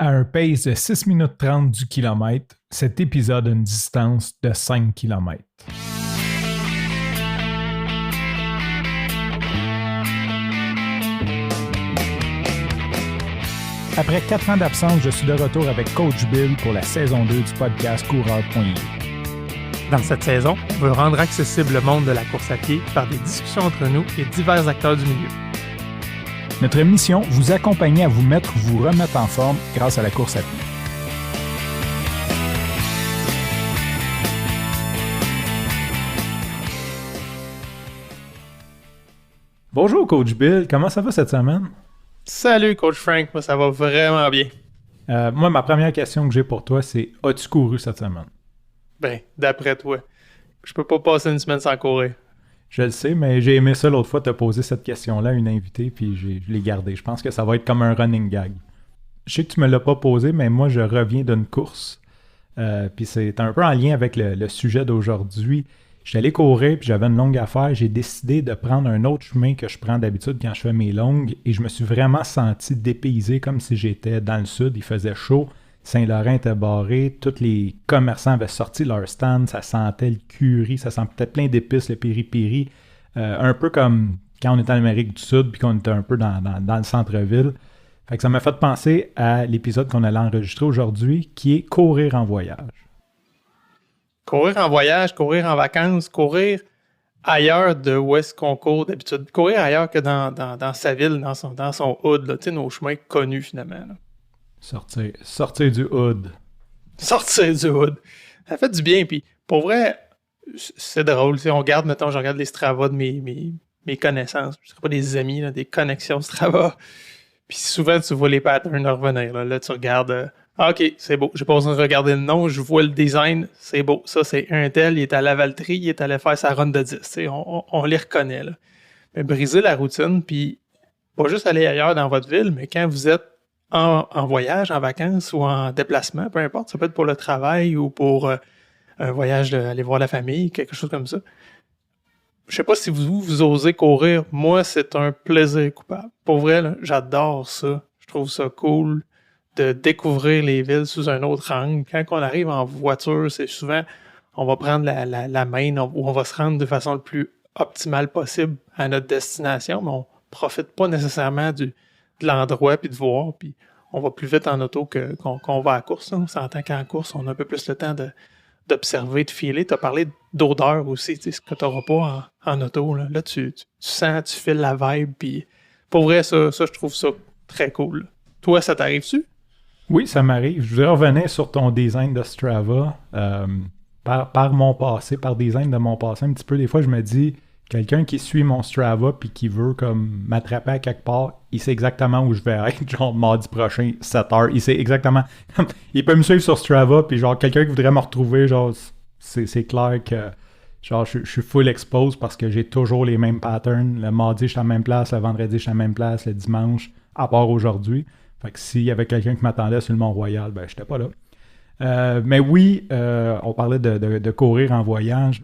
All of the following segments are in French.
À un pace de 6 minutes 30 du kilomètre, cet épisode a une distance de 5 km. Après 4 ans d'absence, je suis de retour avec Coach Bill pour la saison 2 du podcast Coureur.ie. Dans cette saison, on veut rendre accessible le monde de la course à pied par des discussions entre nous et divers acteurs du milieu. Notre mission, vous accompagner à vous mettre ou vous remettre en forme grâce à la course à pied. Bonjour Coach Bill, comment ça va cette semaine? Salut Coach Frank, moi ça va vraiment bien. Moi, ma première question que j'ai pour toi, c'est as-tu couru cette semaine? Ben, d'après toi, je peux pas passer une semaine sans courir. Je le sais, mais j'ai aimé ça l'autre fois te poser cette question-là à une invitée, puis je l'ai gardée. Je pense que ça va être comme un running gag. Je sais que tu me l'as pas posé, mais moi, je reviens d'une course. Puis c'est un peu en lien avec le sujet d'aujourd'hui. J'étais allé courir, puis j'avais une longue affaire. J'ai décidé de prendre un autre chemin que je prends d'habitude quand je fais mes longues, et je me suis vraiment senti dépaysé, comme si j'étais dans le sud. Il faisait chaud. Saint-Laurent était barré, tous les commerçants avaient sorti leur stand, ça sentait le curry, ça sentait plein d'épices, le piri-piri, un peu comme quand on était en Amérique du Sud puis qu'on était un peu dans le centre-ville. Fait que ça m'a fait penser à l'épisode qu'on allait enregistrer aujourd'hui, qui est courir en voyage. Courir en voyage, courir en vacances, courir ailleurs de où est-ce qu'on court d'habitude. Courir ailleurs que dans sa ville, dans son hood, là, tu sais, nos chemins connus finalement. Là. Sortir du hood. Sortir du hood. Ça fait du bien, puis pour vrai, c'est drôle. On regarde, mettons, je regarde les Strava de mes connaissances. Je ne serais pas des amis, là, des connexions Strava. Puis souvent, tu vois les patterns revenir. Là tu regardes, OK, c'est beau. J'ai pas besoin de regarder le nom, je vois le design, c'est beau. Ça, c'est un tel, il est à Lavaltrie, il est allé faire sa run de 10. On les reconnaît. Là. Mais briser la routine, puis pas juste aller ailleurs dans votre ville, mais quand vous êtes en voyage, en vacances ou en déplacement, peu importe, ça peut être pour le travail ou pour un voyage d'aller voir la famille, quelque chose comme ça. Je sais pas si vous osez courir. Moi, c'est un plaisir coupable. Pour vrai, là, j'adore ça. Je trouve ça cool de découvrir les villes sous un autre angle. Quand on arrive en voiture, c'est souvent, on va prendre la main où on va se rendre de façon le plus optimale possible à notre destination, mais on profite pas nécessairement de l'endroit puis de voir, puis on va plus vite en auto qu'on va à la course. Là. On s'entend qu'en course, on a un peu plus le temps d'observer, de filer. Tu as parlé d'odeur aussi, ce que tu n'auras pas en auto. Là tu sens, tu files la vibe, puis pour vrai, ça, je trouve ça très cool. Toi, ça t'arrive-tu? Oui, ça m'arrive. Je voudrais revenir sur ton design de Strava. Par mon passé, par design de mon passé, un petit peu, des fois, je me dis, quelqu'un qui suit mon Strava puis qui veut comme m'attraper à quelque part, il sait exactement où je vais être, genre mardi prochain, 7h. Il sait exactement. Il peut me suivre sur Strava, puis genre quelqu'un qui voudrait me retrouver, genre c'est clair que genre je suis full expose parce que j'ai toujours les mêmes patterns. Le mardi, je suis à la même place, le vendredi, je suis à la même place, le dimanche, à part aujourd'hui. Fait que s'il y avait quelqu'un qui m'attendait sur le Mont-Royal, ben j'étais pas là. Mais oui, on parlait de courir en voyage.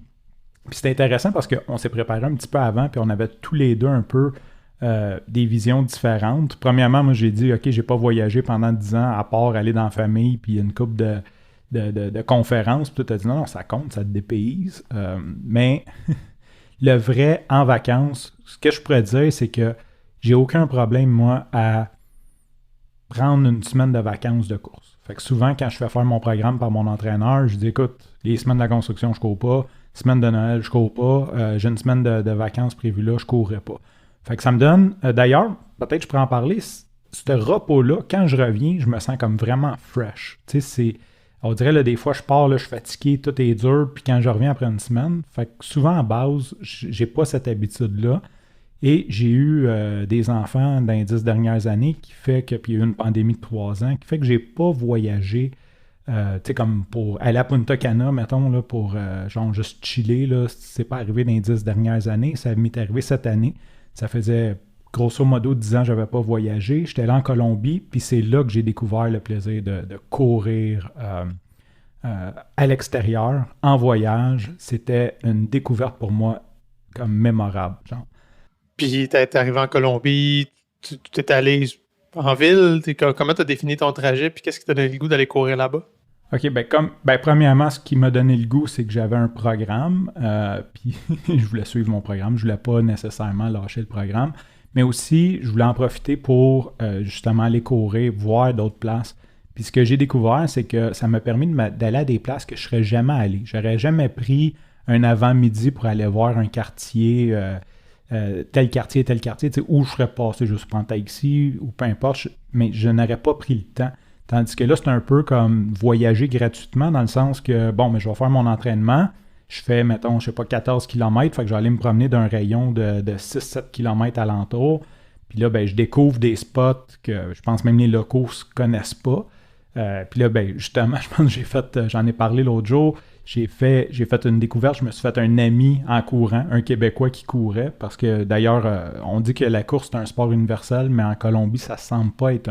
Puis c'était intéressant parce qu'on s'est préparé un petit peu avant, puis on avait tous les deux un peu des visions différentes. Premièrement, moi j'ai dit, OK, j'ai pas voyagé pendant 10 ans, à part aller dans la famille, puis une couple de conférences. Puis tu as dit, non, ça compte, ça te dépayse. Mais le vrai en vacances, ce que je pourrais dire, c'est que j'ai aucun problème, moi, à prendre une semaine de vacances de course. Fait que souvent, quand je fais faire mon programme par mon entraîneur, je dis, écoute, les semaines de la construction, je cours pas. Semaine de Noël, je cours pas. J'ai une semaine de vacances prévues là, je courrai pas. Fait que ça me donne... d'ailleurs, peut-être je pourrais en parler. Ce repos-là, quand je reviens, je me sens comme vraiment fresh. Tu sais, c'est... On dirait, là, des fois, je pars, là, je suis fatigué, tout est dur, puis quand je reviens après une semaine, fait que souvent, à base, j'ai pas cette habitude-là. Et j'ai eu des enfants dans les 10 dernières années qui fait que... Puis il y a eu une pandémie de 3 ans qui fait que j'ai pas voyagé... tu sais, comme pour aller à Punta Cana, mettons, là, pour genre juste chiller, là, c'est pas arrivé dans les 10 dernières années, ça m'est arrivé cette année. Ça faisait grosso modo 10 ans que j'avais pas voyagé. J'étais là en Colombie, puis c'est là que j'ai découvert le plaisir de courir à l'extérieur, en voyage. C'était une découverte pour moi comme mémorable. Genre. Puis t'es arrivé en Colombie, tu t'es allé En ville, comment tu as défini ton trajet, puis qu'est-ce qui t'a donné le goût d'aller courir là-bas? OK, premièrement, ce qui m'a donné le goût, c'est que j'avais un programme, puis je voulais suivre mon programme, je voulais pas nécessairement lâcher le programme, mais aussi, je voulais en profiter pour justement aller courir, voir d'autres places. Puis ce que j'ai découvert, c'est que ça m'a permis d'aller à des places que je serais jamais allé. J'aurais jamais pris un avant-midi pour aller voir un quartier, tel quartier, tu sais, où je serais passé, je suis en taxi, ou peu importe, mais je n'aurais pas pris le temps. Tandis que là, c'est un peu comme voyager gratuitement dans le sens que, bon, mais je vais faire mon entraînement, je fais, mettons, je sais pas, 14 km, fait que je vais aller me promener d'un rayon de 6-7 km alentour. Puis là, ben, je découvre des spots que je pense même les locaux ne connaissent pas. Puis là, ben, justement, je pense que j'en ai parlé l'autre jour, j'ai fait une découverte, je me suis fait un ami en courant, un Québécois qui courait, parce que d'ailleurs, on dit que la course c'est un sport universel, mais en Colombie, ça semble pas être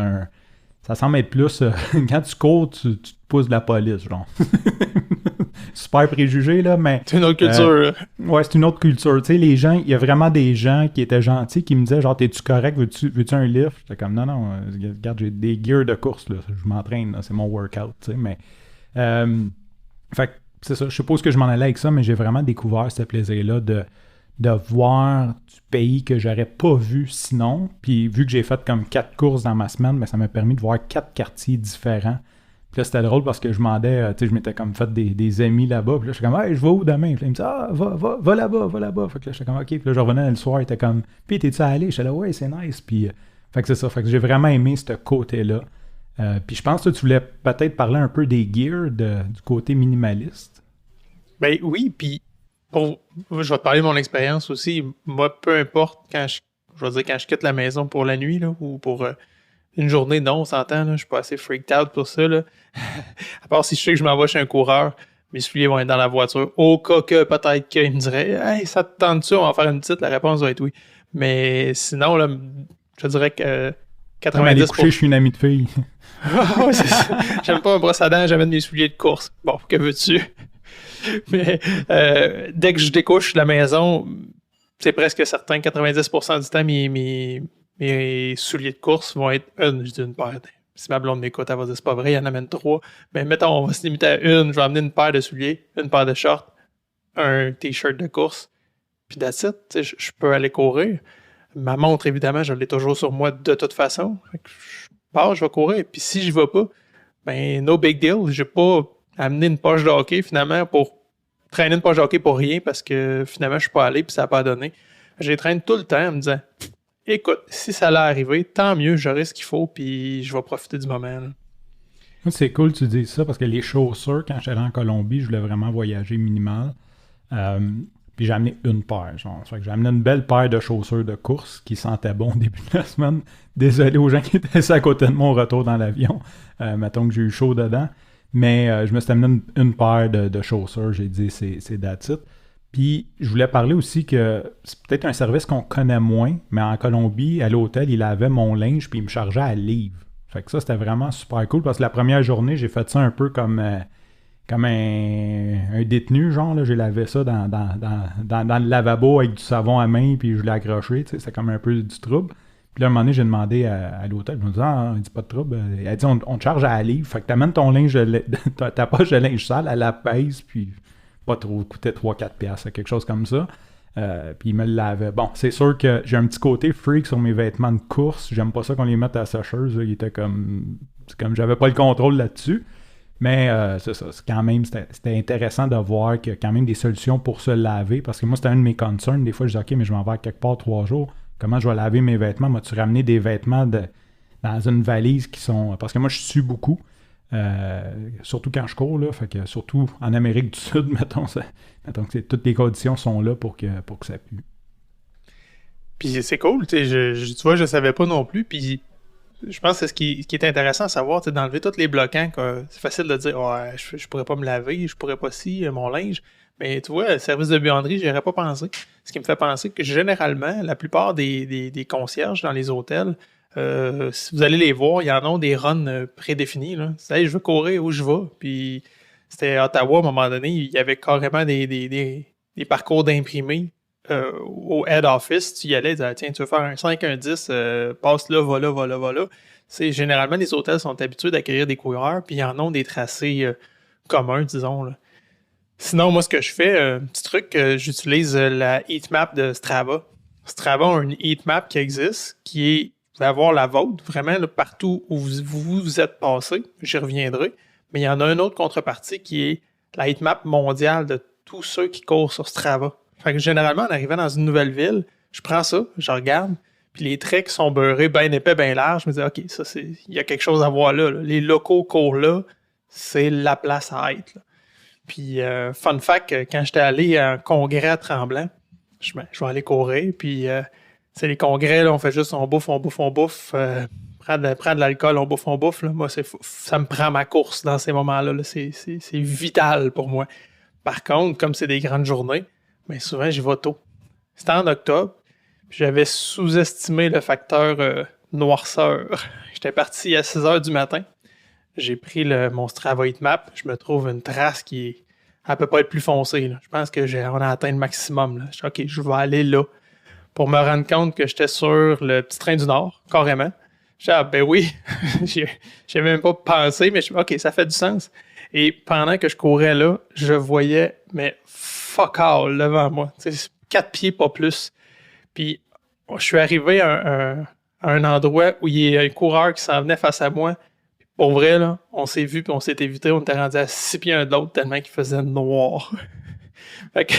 ça semble être plus, quand tu cours, tu te pousses de la police, genre. Super préjugé, là, mais... C'est une autre culture. Ouais, c'est une autre culture. Tu sais, les gens, il y a vraiment des gens qui étaient gentils, qui me disaient, genre, t'es-tu correct, veux-tu un lift? J'étais comme, non, regarde, j'ai des gears de course, là, je m'entraîne, là, c'est mon workout, tu sais, mais... fait que, c'est ça, je suppose que je m'en allais avec ça, mais j'ai vraiment découvert ce plaisir-là de voir du pays que j'aurais pas vu sinon. Puis vu que j'ai fait comme 4 courses dans ma semaine, ben, ça m'a permis de voir 4 quartiers différents. Puis là, c'était drôle parce que je demandais, tu sais, je m'étais comme fait des amis là-bas. Puis là, je suis comme, hey, je vais où demain? Puis là, il me dit, va là-bas, va là-bas. Fait que là, j'étais comme, OK. Puis là, je revenais le soir, il était comme, puis t'es-tu allé? J'étais là, ouais, c'est nice. Puis, fait que c'est ça. Fait que j'ai vraiment aimé ce côté-là. Puis je pense que tu voulais peut-être parler un peu des gears du côté minimaliste. Ben oui, puis je vais te parler de mon expérience aussi. Moi, peu importe quand je quitte la maison pour la nuit là, ou pour une journée, non, on s'entend, là, je suis pas assez freaked out pour ça. Là. À part si je sais que je m'envoie chez un coureur, mes souliers vont être dans la voiture. Au cas que peut-être qu'il me dirait hey, ça te tente-tu, on va en faire une petite, la réponse va être oui. Mais sinon, là, je dirais que 90%. Aller coucher, je suis une amie de fille. Ouais, c'est ça. J'aime pas un brosse à dents, j'amène mes souliers de course. Bon, que veux-tu? Mais dès que je découche de la maison, c'est presque certain, 90% du temps, mes souliers de course vont être une paire. Si ma blonde m'écoute, elle va dire c'est pas vrai, il en amène 3. Mais mettons, on va se limiter à une. Je vais amener une paire de souliers, une paire de shorts, un t-shirt de course. Puis that's it. Je peux aller courir. Ma montre, évidemment, je l'ai toujours sur moi de toute façon. Fait que je pars, je vais courir. Puis si je vais pas, ben no big deal. J'ai pas amené une poche de hockey finalement pour traîner une poche de hockey pour rien parce que finalement je suis pas allé puis ça n'a pas donné. J'ai traîné tout le temps en me disant écoute, si ça allait arriver, tant mieux, j'aurai ce qu'il faut puis je vais profiter du moment. Là. C'est cool que tu dises ça parce que les chaussures, quand j'allais en Colombie, je voulais vraiment voyager minimal. Puis j'ai amené une paire. Genre. Fait que j'ai amené une belle paire de chaussures de course qui sentaient bon au début de la semaine. Désolé aux gens qui étaient assis à côté de mon retour dans l'avion. Mettons que j'ai eu chaud dedans. Mais je me suis amené une paire de chaussures. J'ai dit c'est that's it. Puis je voulais parler aussi que c'est peut-être un service qu'on connaît moins, mais en Colombie, à l'hôtel, il avait mon linge puis il me chargeait à livre. Fait que ça, c'était vraiment super cool parce que la première journée, j'ai fait ça un peu comme un détenu, genre. Là, j'ai lavé ça dans le lavabo avec du savon à main puis je l'ai accroché. C'était comme un peu du trouble. Puis là, à un moment donné, j'ai demandé à l'hôtel, je me disais, il dit pas de trouble. Elle dit, on te charge à la livre. Fait que t'amènes ton linge, ta poche de linge sale, elle la pèse, puis pas trop, coûtait 3-4 piastres, quelque chose comme ça. Puis il me l'avait. Bon, c'est sûr que j'ai un petit côté freak sur mes vêtements de course. J'aime pas ça qu'on les mette à la sécheuse. Là. Il était comme... C'est comme j'avais pas le contrôle là-dessus. Mais c'est ça. C'est quand même, c'était intéressant de voir qu'il y a quand même des solutions pour se laver. Parce que moi, c'était un de mes concerns. Des fois, je dis, OK, mais je m'en vais quelque part 3 jours. Comment je vais laver mes vêtements? M'as-tu ramené des vêtements dans une valise qui sont... Parce que moi, je sue beaucoup. Surtout quand je cours, là. Fait que surtout en Amérique du Sud, mettons que toutes les conditions sont là pour que ça pue. Puis c'est cool. Tu vois, je savais pas non plus. Puis je pense que c'est ce qui est intéressant à savoir, d'enlever tous les bloquants. C'est facile de dire ouais, je pourrais pas me laver, je pourrais pas mon linge. Mais tu vois, le service de buanderie, j'y aurais pas pensé. Ce qui me fait penser que généralement, la plupart des concierges dans les hôtels, si vous allez les voir, ils en ont des runs prédéfinis. Là. Hey, je veux courir où je vais. Puis c'était à Ottawa, à un moment donné, il y avait carrément des parcours d'imprimés. Au head office, tu y allais, tu disais, tiens, tu veux faire un 5, un 10, passe là, va là, va là, va là. généralement, les hôtels sont habitués d'accueillir des coureurs, puis ils en ont des tracés communs, disons. Là. Sinon, moi, ce que je fais, un petit truc, j'utilise la heatmap de Strava. Strava a une heatmap qui existe, va avoir la vôtre, vraiment là, partout où vous êtes passé. J'y reviendrai. Mais il y en a une autre contrepartie qui est la heatmap mondiale de tous ceux qui courent sur Strava. Fait que généralement, en arrivant dans une nouvelle ville, je prends ça, je regarde, puis les traits qui sont beurrés, bien épais, bien larges, je me dis, OK, il y a quelque chose à voir là. Les locaux courent là, c'est la place à être. Là. Puis, fun fact, quand j'étais allé à un congrès à Tremblant, je vais aller courir, puis les congrès, là, on fait juste, on bouffe, prendre de l'alcool, on bouffe. Là. Moi, ça me prend ma course dans ces moments-là. Là. C'est vital pour moi. Par contre, comme c'est des grandes journées, mais souvent, j'y vais tôt. C'était en octobre, puis j'avais sous-estimé le facteur noirceur. J'étais parti à 6 h du matin. J'ai pris mon Strava Heatmap. Je me trouve une trace qui peut pas être plus foncée. Là. Je pense qu'on a atteint le maximum. Là. Je dis, OK, je vais aller là. Pour me rendre compte que j'étais sur le petit train du Nord, carrément. Je dis, ben oui, j'ai même pas pensé, mais je dis, OK, ça fait du sens. Et pendant que je courais là, je voyais, mais fuck all devant moi. 4 pieds, pas plus. Puis, je suis arrivé à un endroit où il y a un coureur qui s'en venait face à moi. Puis, pour vrai, là, on s'est vu, puis on s'est évité. On était rendu à 6 pieds un de l'autre tellement qu'il faisait noir. Fait que,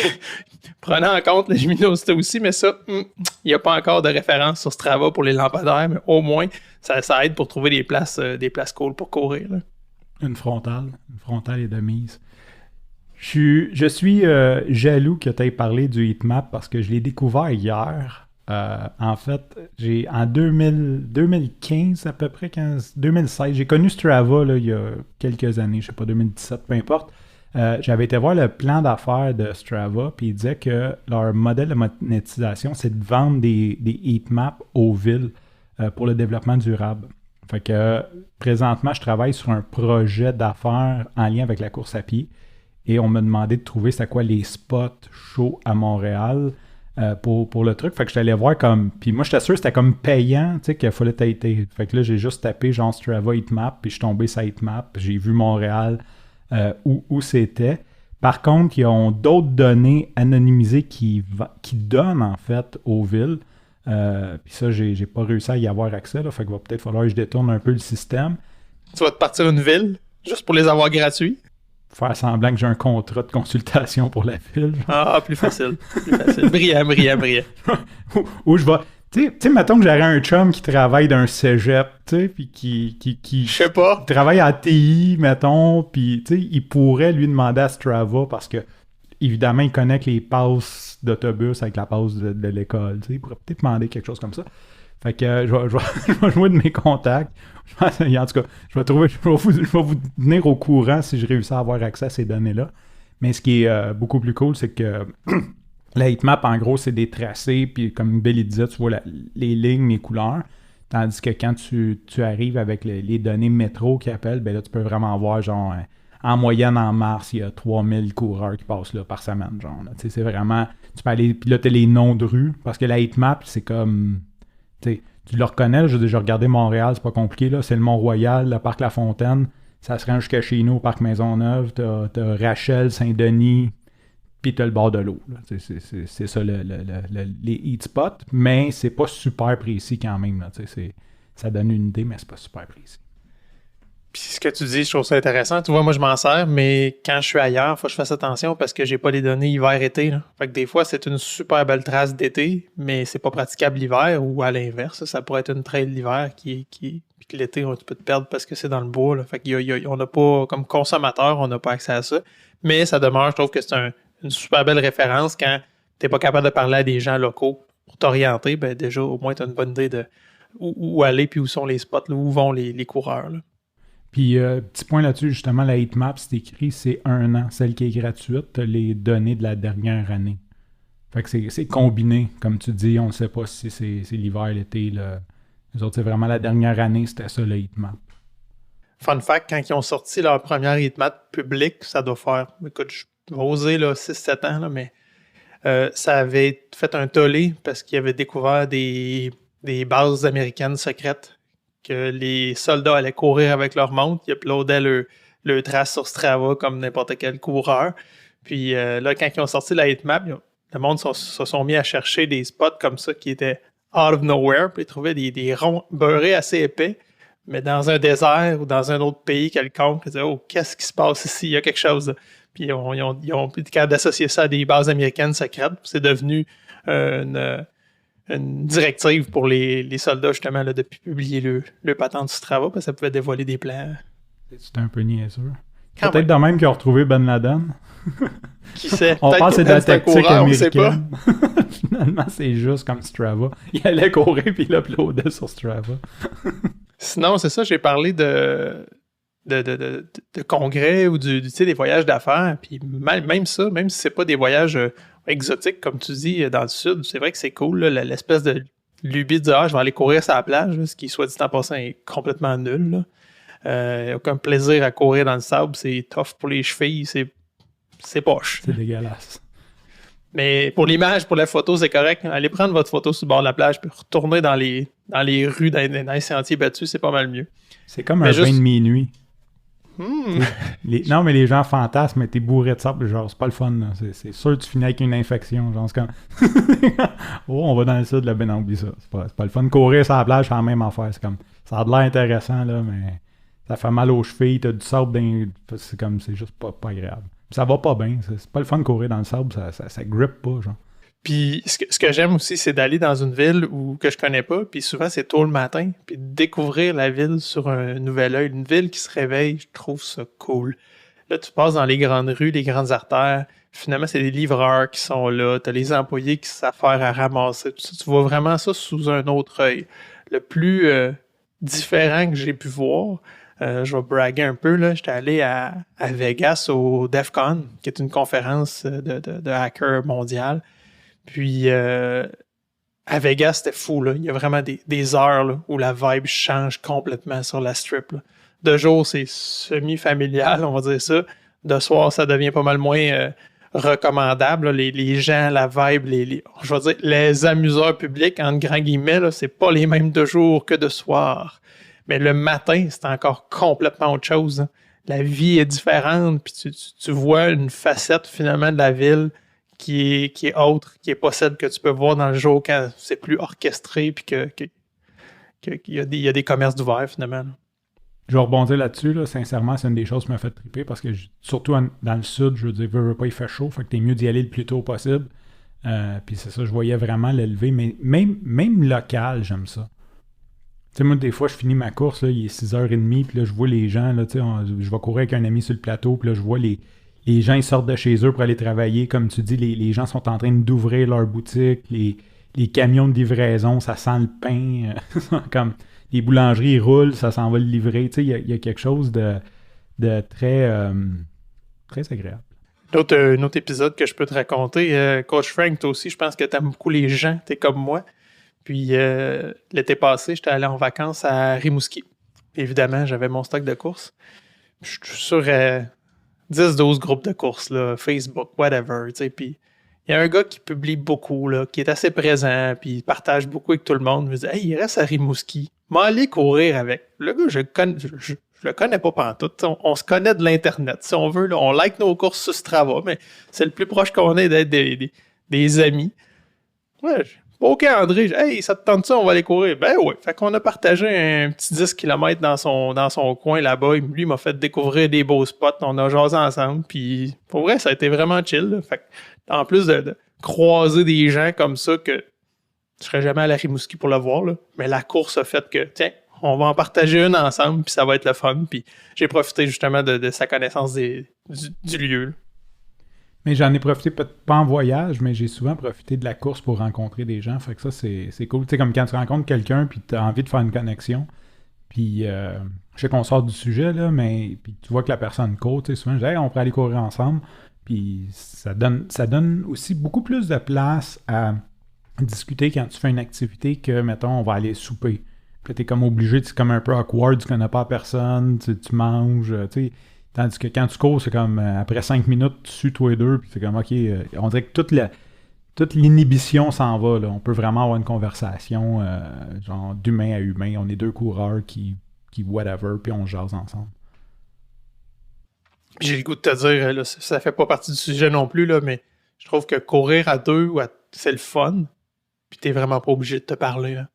prenant en compte la luminosité aussi, mais ça, il n'y a pas encore de référence sur Strava pour les lampadaires, mais au moins, ça aide pour trouver des places cool pour courir. Là. Une frontale est de mise. Je suis jaloux que tu aies parlé du heatmap parce que je l'ai découvert hier. En fait, en 2015 à peu près, 2016, j'ai connu Strava là, il y a quelques années, je sais pas, 2017, peu importe. J'avais été voir le plan d'affaires de Strava, puis ils disaient que leur modèle de monétisation, c'est de vendre des heatmaps aux villes pour le développement durable. Fait que présentement, je travaille sur un projet d'affaires en lien avec la course à pied et on m'a demandé de trouver c'est quoi les spots chauds à Montréal pour le truc. Fait que je suis allé voir comme... Puis moi, j'étais sûr que c'était comme payant, tu sais, qu'il fallait t'aider. Fait que là, j'ai juste tapé genre Strava heatmap, puis je suis tombé sur heatmap, j'ai vu Montréal... où c'était. Par contre, ils ont d'autres données anonymisées qui donnent en fait aux villes. Puis ça, j'ai pas réussi à y avoir accès. Là, fait qu'il va peut-être falloir que je détourne un peu le système. Tu vas te partir une ville juste pour les avoir gratuits? Faire semblant que j'ai un contrat de consultation pour la ville. Ah, plus facile. Brillant. Où je vais... Tu sais, mettons que j'aurais un chum qui travaille d'un cégep, tu sais, puis qui je sais pas, travaille à TI, mettons, puis tu sais, il pourrait lui demander à Strava parce que, évidemment, il connecte les passes d'autobus avec la passe de l'école, tu sais, il pourrait peut-être demander quelque chose comme ça. Fait que je vais jouer de mes contacts. En tout cas, je vais vous tenir au courant si je réussis à avoir accès à ces données-là. Mais ce qui est beaucoup plus cool, c'est que... La heatmap, en gros, c'est des tracés, puis comme Billy disait, tu vois les lignes, les couleurs. Tandis que quand tu arrives avec les données métro qui appellent, ben là, tu peux vraiment voir, genre, en moyenne, en mars, il y a 3000 coureurs qui passent là par semaine, genre. Tu sais, c'est vraiment... Tu peux aller... Puis là, tu as les noms de rues, parce que la heatmap, c'est comme... Tu sais, tu le reconnais, là, j'ai déjà regardé Montréal, c'est pas compliqué, là. C'est le Mont-Royal, le Parc La Fontaine. Ça se rend jusqu'à chez nous, au Parc Maisonneuve. T'as Rachel, Saint-Denis... puis t'as le bord de l'eau. C'est ça les heat spots, mais c'est pas super précis quand même. Là, ça donne une idée, mais c'est pas super précis. Puis ce que tu dis, je trouve ça intéressant. Tu vois, moi je m'en sers, mais quand je suis ailleurs, il faut que je fasse attention parce que j'ai pas les données hiver-été. Là. Fait que des fois, c'est une super belle trace d'été, mais c'est pas praticable l'hiver, ou à l'inverse, ça pourrait être une trail l'hiver puis que l'été, tu peux te perdre parce que c'est dans le bois. Là. Fait qu'on n'a pas, comme consommateur, on n'a pas accès à ça. Mais ça demeure, je trouve que c'est une super belle référence quand t'es pas capable de parler à des gens locaux pour t'orienter. Ben déjà, au moins, t'as une bonne idée de où aller puis où sont les spots, là, où vont les coureurs. Là. Puis, petit point là-dessus, justement, la heatmap, c'est écrit, c'est 1 an. Celle qui est gratuite, t'as les données de la dernière année. Fait que c'est combiné. Comme tu dis, on ne sait pas si c'est l'hiver, l'été. Les autres, c'est vraiment la dernière année, c'était ça, la heatmap. Fun fact, quand ils ont sorti leur première heatmap publique, ça doit faire, écoute, je vais oser 6-7 ans, là, mais ça avait fait un tollé parce qu'ils avaient découvert des bases américaines secrètes que les soldats allaient courir avec leur montre. Ils uploadaient le trace sur Strava comme n'importe quel coureur. Puis là, quand ils ont sorti la heatmap, le monde se sont mis à chercher des spots comme ça qui étaient out of nowhere. Puis ils trouvaient des ronds beurrés assez épais, mais dans un désert ou dans un autre pays quelconque. Ils disaient, oh, qu'est-ce qui se passe ici? Il y a quelque chose. Là. Puis ils ont été capables d'associer ça à des bases américaines secrètes. C'est devenu une directive pour les soldats, justement, là, de publier le patent du Strava, parce que ça pouvait dévoiler des plans. C'était un peu niaiseux. Peut-être de même qu'ils ont retrouvé Ben Laden. Qui sait? On pense que c'est de la tactique américaine. On sait pas. Finalement, c'est juste comme Strava. Il allait courir puis il l'uploadait sur Strava. Sinon, c'est ça, j'ai parlé de congrès ou des voyages d'affaires. Puis même ça, même si c'est pas des voyages exotiques, comme tu dis, dans le sud, c'est vrai que c'est cool, là, l'espèce de lubie de dire, je vais aller courir sur la plage, là, ce qui, soit dit en passant, est complètement nul. Là. Aucun plaisir à courir dans le sable, c'est tough pour les chevilles, c'est poche. C'est dégueulasse. Mais pour l'image, pour la photo, c'est correct. Allez prendre votre photo sur le bord de la plage puis retourner dans les rues, dans les sentiers battus, c'est pas mal mieux. C'est comme un bain de minuit. Non, mais les gens fantasment, mais t'es bourré de sable, genre, c'est pas le fun. Là. C'est sûr que tu finis avec une infection. Genre, c'est comme... oh, on va dans le sud, là, ben non, oublie ça. C'est pas le fun. Courir sur la plage, c'est la même affaire. C'est comme... Ça a de l'air intéressant, là, mais ça fait mal aux chevilles, t'as du sable dans... C'est juste pas agréable. Puis ça va pas bien. C'est pas le fun de courir dans le sable, ça grippe pas, genre. Puis ce que j'aime aussi, c'est d'aller dans une ville que je connais pas, puis souvent c'est tôt le matin, puis de découvrir la ville sur un nouvel œil. Une ville qui se réveille, je trouve ça cool. Là, tu passes dans les grandes rues, les grandes artères, finalement, c'est des livreurs qui sont là, t'as les employés qui s'affairent à ramasser. Tu vois vraiment ça sous un autre œil. Le plus différent que j'ai pu voir, je vais braguer un peu, là. J'étais allé à Vegas au DEF CON, qui est une conférence de hackers mondiale. Puis à Vegas, c'était fou, là. Il y a vraiment des heures là, où la vibe change complètement sur la strip. Là. De jour, c'est semi-familial, on va dire ça. De soir, ça devient pas mal moins recommandable. Là. Les gens, la vibe, je vais dire, les amuseurs publics, entre grands guillemets, là, c'est pas les mêmes de jour que de soir. Mais le matin, c'est encore complètement autre chose. Hein. La vie est différente, puis tu vois une facette finalement de la ville qui est autre, qui est pas celle que tu peux voir dans le jour quand c'est plus orchestré, puis qu'il y a des commerces d'ouvert finalement. Là. Je vais rebondir là-dessus, là. Sincèrement, c'est une des choses qui m'a fait triper parce que surtout dans le sud, je veux dire, pas, il fait chaud, fait que t'es mieux d'y aller le plus tôt possible. Puis c'est ça, je voyais vraiment l'élever, mais même local, j'aime ça. Tu sais, moi, des fois, je finis ma course, là, il est 6h30, puis là, je vois les gens, là, tu sais, je vais courir avec un ami sur le plateau, puis là, je vois les gens, ils sortent de chez eux pour aller travailler. Comme tu dis, les gens sont en train d'ouvrir leur boutique, les camions de livraison, ça sent le pain, comme les boulangeries roulent, ça s'en va le livrer. Tu sais, il y a quelque chose de très, très agréable. Un autre épisode que je peux te raconter, Coach Frank, toi aussi, je pense que t'aimes beaucoup les gens, t'es comme moi. Puis l'été passé, j'étais allé en vacances à Rimouski. Puis, évidemment, j'avais mon stock de courses. Je suis sur 10-12 groupes de courses, là, Facebook, whatever, tu sais. Puis il y a un gars qui publie beaucoup, là, qui est assez présent, puis il partage beaucoup avec tout le monde. Il me dit « Hey, il reste à Rimouski. M'allez courir avec. » Le gars, je le connais pas pantoute. On se connaît de l'Internet, si on veut. Là, on like nos courses sur Strava, mais c'est le plus proche qu'on est d'être des amis. Ouais, OK, André, hey, ça te tente ça, on va aller courir. Ben oui. Fait qu'on a partagé un petit 10 km dans son coin là-bas. Lui, il m'a fait découvrir des beaux spots. On a jasé ensemble. Puis, pour vrai, ça a été vraiment chill. Là. Fait que, en plus de croiser des gens comme ça que je serais jamais allé à Rimouski pour le voir, là. Mais la course a fait que, tiens, on va en partager une ensemble, puis ça va être le fun. Puis j'ai profité justement de sa connaissance du lieu. Là. Mais j'en ai profité, pas en voyage, mais j'ai souvent profité de la course pour rencontrer des gens. Fait que ça, c'est cool. Tu sais, comme quand tu rencontres quelqu'un, puis tu as envie de faire une connexion. Puis, je sais qu'on sort du sujet, là, mais puis tu vois que la personne court. Tu sais, souvent, je dis, hey, on pourrait aller courir ensemble. Puis, ça donne aussi beaucoup plus de place à discuter quand tu fais une activité que, mettons, on va aller souper. Puis, t'es comme obligé, c'est comme un peu awkward, tu connais pas personne, tu manges, tu sais. Tandis que quand tu cours, c'est comme après 5 minutes, tu sues toi et deux, puis c'est comme OK. On dirait que toute l'inhibition s'en va, là. On peut vraiment avoir une conversation, genre d'humain à humain. On est deux coureurs qui whatever, puis on jase ensemble. J'ai le goût de te dire, là, ça fait pas partie du sujet non plus, là, mais je trouve que courir à deux, c'est le fun, puis t'es vraiment pas obligé de te parler. Là.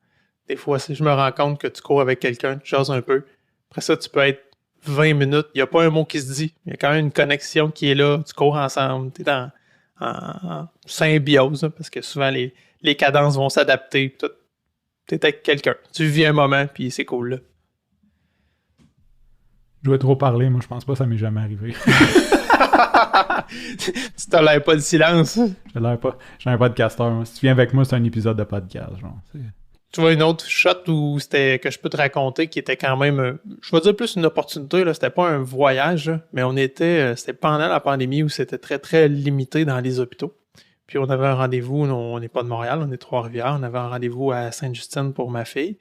Des fois, si je me rends compte que tu cours avec quelqu'un, tu jases un peu. Après ça, tu peux être 20 minutes, il n'y a pas un mot qui se dit. Il y a quand même une connexion qui est là, tu cours ensemble, tu es en symbiose, hein, parce que souvent les cadences vont s'adapter. Tu es avec quelqu'un, tu vis un moment, puis c'est cool. Là. Je dois trop parler, moi je pense pas que ça m'est jamais arrivé. Tu tolères pas le silence. Je l'air pas. Je suis un podcasteur. Moi. Si tu viens avec moi, c'est un épisode de podcast. Genre. Tu vois une autre shot où c'était que je peux te raconter qui était quand même, je vais dire plus une opportunité, là, c'était pas un voyage, là, mais c'était pendant la pandémie où c'était très très limité dans les hôpitaux. Puis on avait un rendez-vous, on n'est pas de Montréal, on est de Trois-Rivières, on avait un rendez-vous à Sainte-Justine pour ma fille.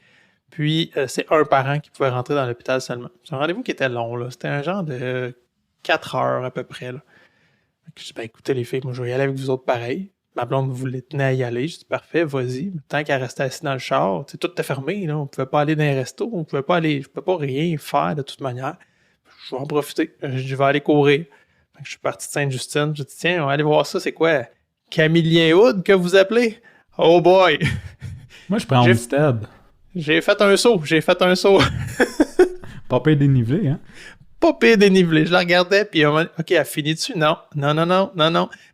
Puis c'est un parent qui pouvait rentrer dans l'hôpital seulement. C'est un rendez-vous qui était long, là. C'était un genre de 4 heures à peu près. Là. Je dis, écoutez les filles, moi je vais y aller avec vous autres pareil. Ma blonde voulait tenir à y aller. Je dis, parfait, vas-y. Tant qu'elle restait assise dans le char, tout était fermé, là. On pouvait pas aller dans les restos, je pouvais pas rien faire de toute manière. Je vais en profiter. Je vais aller courir. Je suis parti de Sainte-Justine. Je dis, tiens, on va aller voir ça, c'est quoi? Camillien Hood que vous appelez? Oh boy! Moi, je prends Homestead. J'ai fait un saut. Pas pire dénivelé, hein? Pas pire dénivelé. Je la regardais, puis OK, elle finit dessus. Non.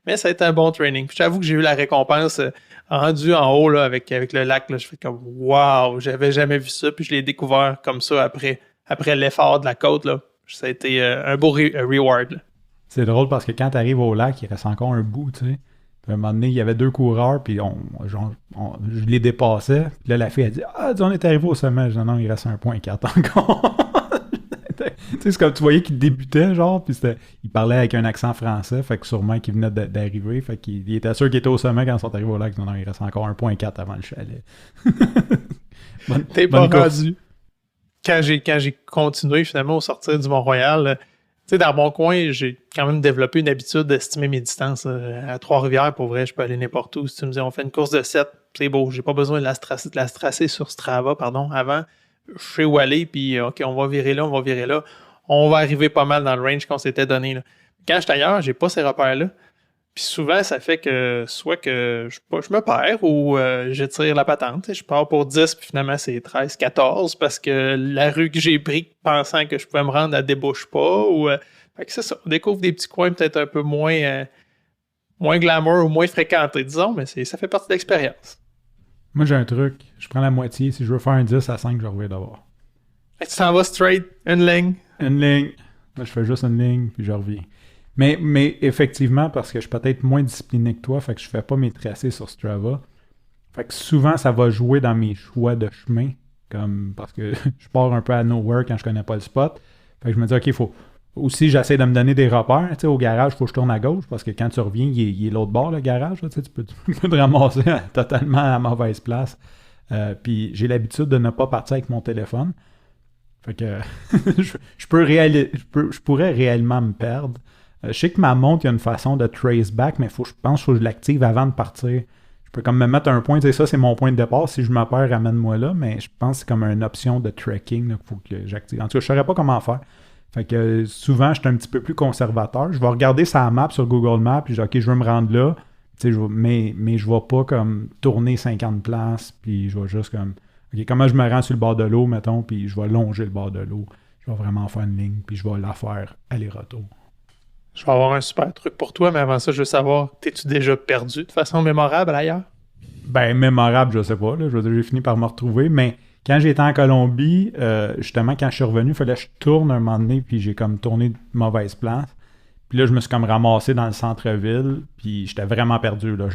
Mais ça a été un bon training. Puis j'avoue que j'ai eu la récompense rendue en haut, là, avec le lac. Là. Je fais comme, wow, j'avais jamais vu ça. Puis je l'ai découvert comme ça après l'effort de la côte. Là. Ça a été un beau reward. Là. C'est drôle parce que quand tu arrives au lac, il reste encore un bout, tu sais. Puis à un moment donné, il y avait 2 coureurs, puis je les dépassais. Puis là, la fille a dit « Ah, on est arrivé au sommet. » Je dis « Non, il reste 1.4 encore. » Tu sais, c'est comme tu voyais qu'il débutait, genre, puis il parlait avec un accent français, fait que sûrement qu'il venait d'arriver, fait qu'il était sûr qu'il était au sommet quand ils sont arrivés au lac. Non, il reste encore 1.4 avant le chalet. T'es pas rendu. Quand j'ai continué, finalement, au sortir du Mont-Royal, tu sais, dans mon coin, j'ai quand même développé une habitude d'estimer mes distances. À Trois-Rivières, pour vrai, je peux aller n'importe où. Si tu me dis, on fait une course de 7, c'est beau. J'ai pas besoin de la tracer sur Strava, avant. Je sais où aller, puis OK, on va virer là. On va arriver pas mal dans le range qu'on s'était donné. Là. Quand je suis ailleurs, j'ai pas ces repères-là. Puis souvent, ça fait que soit que je me perds ou j'étire la patente. Je pars pour 10, puis finalement, c'est 13, 14 parce que la rue que j'ai pris pensant que je pouvais me rendre, elle débouche pas. Fait que c'est ça. On découvre des petits coins peut-être un peu moins glamour ou moins fréquentés, disons, mais ça fait partie de l'expérience. Moi, j'ai un truc. Je prends la moitié. Si je veux faire un 10 à 5, je reviens d'abord. Tu t'en vas straight, une ligne. Une ligne. Moi, je fais juste une ligne, puis je reviens. Mais effectivement, parce que je suis peut-être moins discipliné que toi, fait que je fais pas mes tracés sur Strava. Fait que souvent, ça va jouer dans mes choix de chemin, comme parce que je pars un peu à nowhere quand je connais pas le spot. Fait que je me dis, OK, faut... Aussi, j'essaie de me donner des repères. Tu sais, au garage, il faut que je tourne à gauche, parce que quand tu reviens, il est l'autre bord, le garage. Là, tu peux te ramasser totalement à la mauvaise place. Puis j'ai l'habitude de ne pas partir avec mon téléphone. Fait que je pourrais réellement me perdre. Je sais que ma montre, il y a une façon de trace back, mais je pense qu'il faut que je l'active avant de partir. Je peux comme me mettre un point, tu sais, ça c'est mon point de départ. Si je me perds, ramène-moi là, mais je pense que c'est comme une option de tracking qu'il faut que j'active. En tout cas, je ne saurais pas comment faire. Fait que souvent, je suis un petit peu plus conservateur. Je vais regarder sa map sur Google Maps, puis je dis, OK, je veux me rendre là, mais je ne vais pas comme tourner 50 places, puis je vais juste comme, OK, comment je me rends sur le bord de l'eau, mettons, puis je vais longer le bord de l'eau. Je vais vraiment faire une ligne, puis je vais la faire aller-retour. Je vais avoir un super truc pour toi, mais avant ça, je veux savoir, t'es-tu déjà perdu de façon mémorable ailleurs? Ben, mémorable, je sais pas. Là. Je veux dire, j'ai fini par me retrouver, mais quand j'étais en Colombie, justement, quand je suis revenu, il fallait que je tourne un moment donné, puis j'ai comme tourné de mauvaise place. Puis là, je me suis comme ramassé dans le centre-ville, puis j'étais vraiment perdu. Là.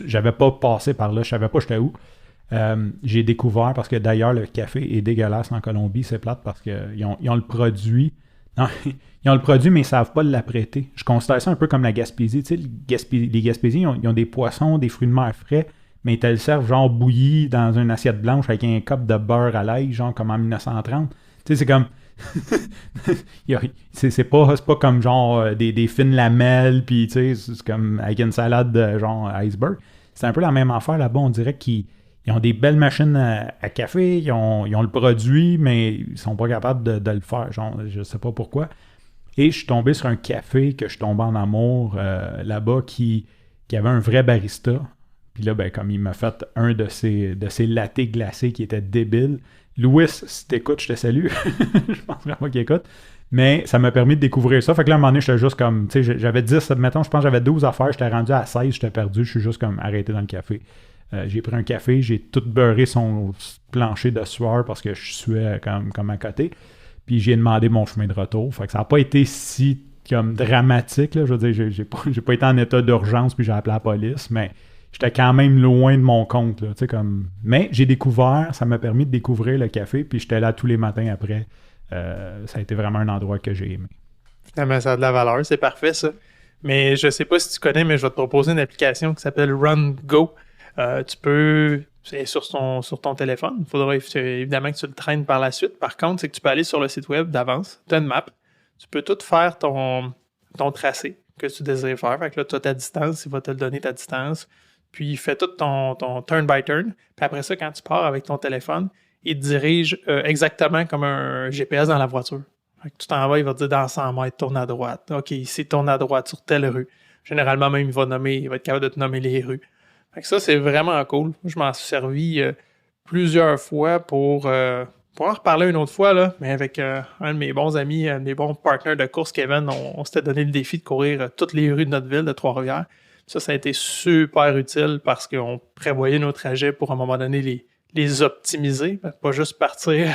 J'avais pas passé par là, je savais pas j'étais où. J'ai découvert, parce que d'ailleurs, le café est dégueulasse en Colombie, c'est plate, parce qu'ils ont le produit. Non, ils ont le produit, mais ils ne savent pas l'apprêter. Je considère ça un peu comme la Gaspésie. Tu sais, les Gaspésiens, ils ont des poissons, des fruits de mer frais, mais ils te le servent genre bouilli dans une assiette blanche avec un cup de beurre à l'ail, genre comme en 1930. Tu sais, c'est comme... C'est pas comme genre des fines lamelles, puis tu sais, c'est comme avec une salade de genre iceberg. C'est un peu la même affaire là-bas. On dirait qu'ils ont des belles machines à café, ils ont le produit, mais ils sont pas capables de le faire. Genre, je sais pas pourquoi. Et je suis tombé sur un café que je suis tombé en amour là-bas qui avait un vrai barista. Puis là, ben, comme il m'a fait un de ces lattés glacés qui était débile. Louis, si t'écoutes, je te salue. Je pense vraiment qu'il écoute. Mais ça m'a permis de découvrir ça. Fait que là, à un moment donné, j'étais juste comme, tu sais, j'avais 10, mettons, je pense que j'avais 12 affaires, j'étais rendu à 16, j'étais perdu, je suis juste comme arrêté dans le café. J'ai pris un café, j'ai tout beurré son plancher de sueur parce que je suais comme à côté. Puis j'ai demandé mon chemin de retour. Fait que ça n'a pas été si comme dramatique, là. Je veux dire, j'ai pas été en état d'urgence puis j'ai appelé la police, mais j'étais quand même loin de mon compte, là, tu sais, comme... Mais j'ai découvert, ça m'a permis de découvrir le café, puis j'étais là tous les matins après. Ça a été vraiment un endroit que j'ai aimé. Finalement, ça a de la valeur, c'est parfait, ça. Mais je sais pas si tu connais, mais je vais te proposer une application qui s'appelle Run Go. Tu peux... C'est sur ton téléphone. Il faudra évidemment que tu le traînes par la suite. Par contre, c'est que tu peux aller sur le site web d'avance, tu as une map. Tu peux tout faire ton tracé que tu désires faire. Fait que là, tu as ta distance, il va te le donner ta distance. Puis il fait tout ton turn by turn. Puis après ça, quand tu pars avec ton téléphone, il te dirige exactement comme un GPS dans la voiture. Fait que tu t'en vas, il va te dire dans 100 mètres, tourne à droite. OK, ici, tourne à droite sur telle rue. Généralement, même, il va être capable de te nommer les rues. Fait que ça, c'est vraiment cool. Je m'en suis servi plusieurs fois pour en reparler une autre fois, là, mais avec un de mes bons amis, un de mes bons partenaires de course, Kevin, on s'était donné le défi de courir toutes les rues de notre ville, de Trois-Rivières. Ça a été super utile parce qu'on prévoyait nos trajets pour, à un moment donné, les optimiser. Pas juste partir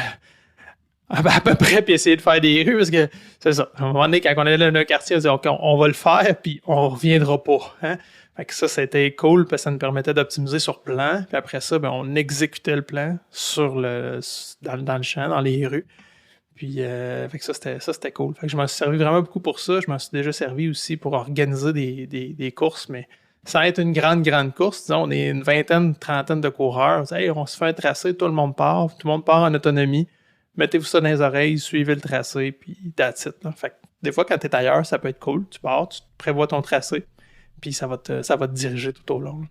à peu près puis essayer de faire des rues, parce que c'est ça. À un moment donné, quand on est dans un quartier, on dit OK, on va le faire, puis on reviendra pas. Hein? Fait que ça a été cool, parce que ça nous permettait d'optimiser sur plan. Puis après ça, ben, on exécutait le plan dans le champ, dans les rues. Puis fait que ça, c'était cool. Fait que je m'en suis servi vraiment beaucoup pour ça. Je m'en suis déjà servi aussi pour organiser des courses, mais sans être une grande course. Disons, on est une vingtaine, trentaine de coureurs. Hey, on se fait un tracé, tout le monde part en autonomie. Mettez-vous ça dans les oreilles, suivez le tracé, puis that's it. Là. Fait que des fois, quand tu es ailleurs, ça peut être cool. Tu pars, tu prévois ton tracé, puis ça va te diriger tout au long.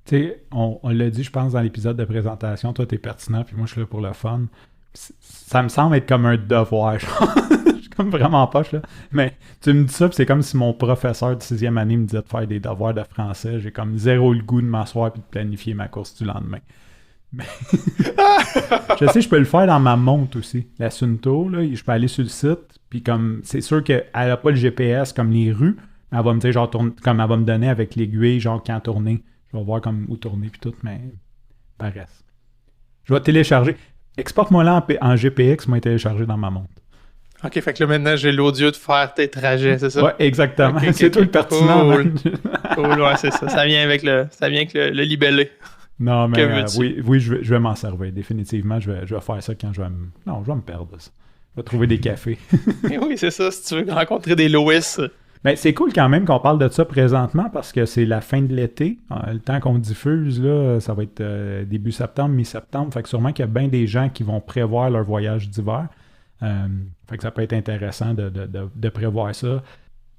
Tu sais, on l'a dit, je pense, dans l'épisode de présentation, toi, t'es pertinent, puis moi, je suis là pour le fun. Ça me semble être comme un devoir. Je suis comme vraiment poche, là. Mais tu me dis ça, puis c'est comme si mon professeur de 6e année me disait de faire des devoirs de français. J'ai comme zéro le goût de m'asseoir et de planifier ma course du lendemain. Mais je sais, je peux le faire dans ma montre aussi. La Sunto, là, je peux aller sur le site, puis comme c'est sûr qu'elle n'a pas le GPS comme les rues, mais elle va me dire, genre, comme elle va me donner avec l'aiguille, genre, quand tourner. Je vais voir comme où tourner, puis tout, mais paresse. Je vais télécharger. Exporte-moi là en GPX, moi, téléchargé dans ma montre. OK, fait que là, maintenant, j'ai l'audio de faire tes trajets, c'est ça? Ouais, exactement. Okay, c'est tout le pertinent. Cool. Cool, ouais, c'est ça. Ça vient avec le libellé. Non, mais oui, je vais m'en servir. Définitivement, je vais faire ça quand je vais me... Non, je vais me perdre. Ça. Je vais trouver des cafés. Oui, c'est ça. Si tu veux rencontrer des Lois. Ben, c'est cool quand même qu'on parle de ça présentement parce que c'est la fin de l'été. Le temps qu'on diffuse, là, ça va être début septembre, mi-septembre. Fait que sûrement qu'il y a bien des gens qui vont prévoir leur voyage d'hiver. Fait que ça peut être intéressant de prévoir ça.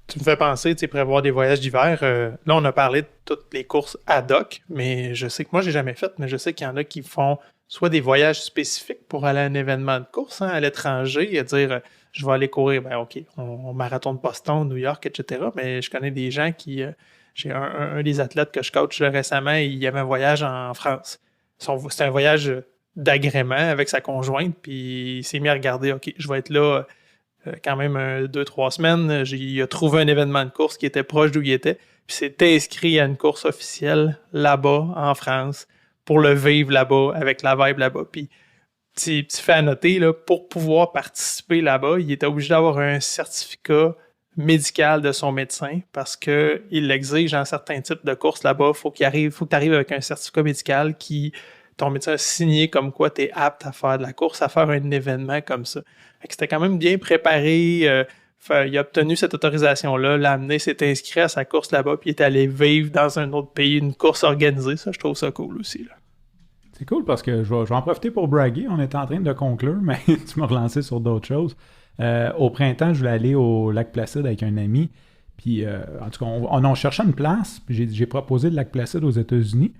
Tu me fais penser, tu sais, prévoir des voyages d'hiver. Là, on a parlé de toutes les courses ad hoc, mais je sais que moi, j'ai jamais fait, mais je sais qu'il y en a qui font soit des voyages spécifiques pour aller à un événement de course à l'étranger et dire je vais aller courir, ben OK, on marathon de Boston, New York, etc. Mais je connais des gens qui... j'ai un des athlètes que je coach récemment, il y avait un voyage en France. C'était un voyage d'agrément avec sa conjointe, puis il s'est mis à regarder, OK, je vais être là quand même 2-3 semaines. Il a trouvé un événement de course qui était proche d'où il était, puis s'est inscrit à une course officielle là-bas, en France, pour le vivre là-bas, avec la vibe là-bas. Puis, tu fais à noter, là, pour pouvoir participer là-bas, il était obligé d'avoir un certificat médical de son médecin parce qu'il l'exige dans certains types de courses là-bas. Faut que tu arrives avec un certificat médical qui, ton médecin a signé comme quoi tu es apte à faire de la course, à faire un événement comme ça. Fait que c'était quand même bien préparé. Il a obtenu cette autorisation-là, l'a amené, s'est inscrit à sa course là-bas, puis il est allé vivre dans un autre pays une course organisée. Ça, je trouve ça cool aussi. Là. C'est cool parce que je vais en profiter pour braguer. On est en train de conclure, mais tu m'as relancé sur d'autres choses. Au printemps, je voulais aller au lac Placide avec un ami. Puis, en tout cas, on cherchait une place. Puis j'ai proposé le lac Placide aux États-Unis.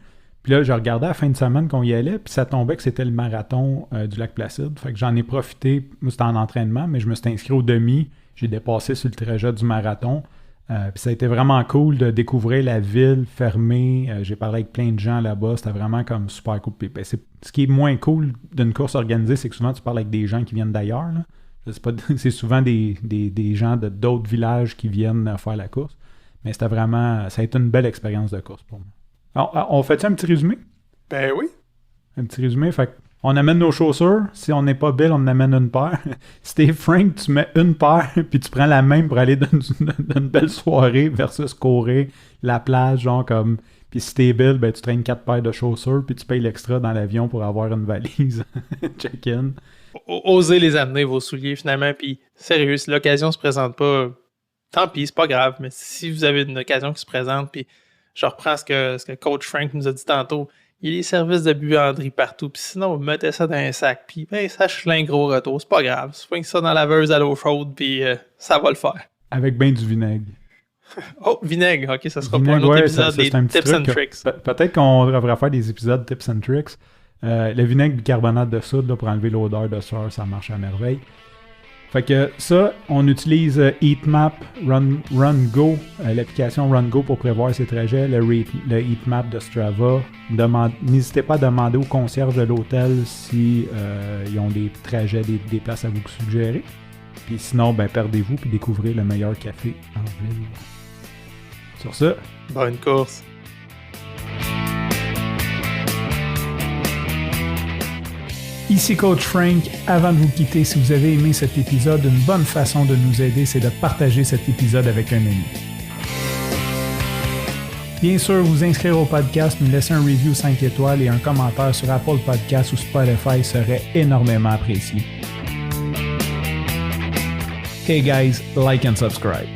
Puis là, je regardais à la fin de semaine qu'on y allait. Puis ça tombait que c'était le marathon du lac Placide. Fait que j'en ai profité. Moi, c'était en entraînement, mais je me suis inscrit au demi. J'ai dépassé sur le trajet du marathon. Puis ça a été vraiment cool de découvrir la ville fermée. J'ai parlé avec plein de gens là-bas. C'était vraiment comme super cool. Puis, ce qui est moins cool d'une course organisée, c'est que souvent tu parles avec des gens qui viennent d'ailleurs. Là. C'est souvent des gens de d'autres villages qui viennent faire la course. Mais c'était vraiment... Ça a été une belle expérience de course pour moi. Alors, on fait-tu un petit résumé? Ben oui. Un petit résumé. Fait on amène nos chaussures. Si on n'est pas Bill, on en amène une paire. Si t'es Frank, tu mets une paire, puis tu prends la même pour aller dans une belle soirée versus courir la plage, genre comme... Puis si t'es Bill, ben tu traînes 4 paires de chaussures, puis tu payes l'extra dans l'avion pour avoir une valise. Check-in. Osez les amener, vos souliers, finalement. Puis sérieux, si l'occasion se présente pas, tant pis, c'est pas grave. Mais si vous avez une occasion qui se présente, puis je reprends ce que Coach Frank nous a dit tantôt, il y a des services de buanderie partout. Puis sinon, vous mettez ça dans un sac. Puis ça chline gros retour. C'est pas grave. Soigne ça dans la laveuse à l'eau chaude. Puis ça va le faire. Avec ben du vinaigre. Oh, vinaigre. OK, ça sera vinaigre, pour un autre ouais, épisode des Tips and Tricks. Peut-être qu'on devrait faire des épisodes Tips and Tricks. Le vinaigre bicarbonate de soude là, pour enlever l'odeur de sueur, ça marche à merveille. Fait que ça, on utilise Heatmap Run Go, l'application Run Go pour prévoir ses trajets, le Heatmap de Strava. N'hésitez pas à demander aux concierges de l'hôtel si ils ont des trajets, des places à vous suggérer. Puis sinon, ben perdez-vous puis découvrez le meilleur café en ville. Sur ça, bonne course. Ici Coach Frank. Avant de vous quitter, si vous avez aimé cet épisode, une bonne façon de nous aider, c'est de partager cet épisode avec un ami. Bien sûr, vous inscrire au podcast, nous laisser un review 5 étoiles et un commentaire sur Apple Podcasts ou Spotify serait énormément apprécié. Hey guys, like and subscribe.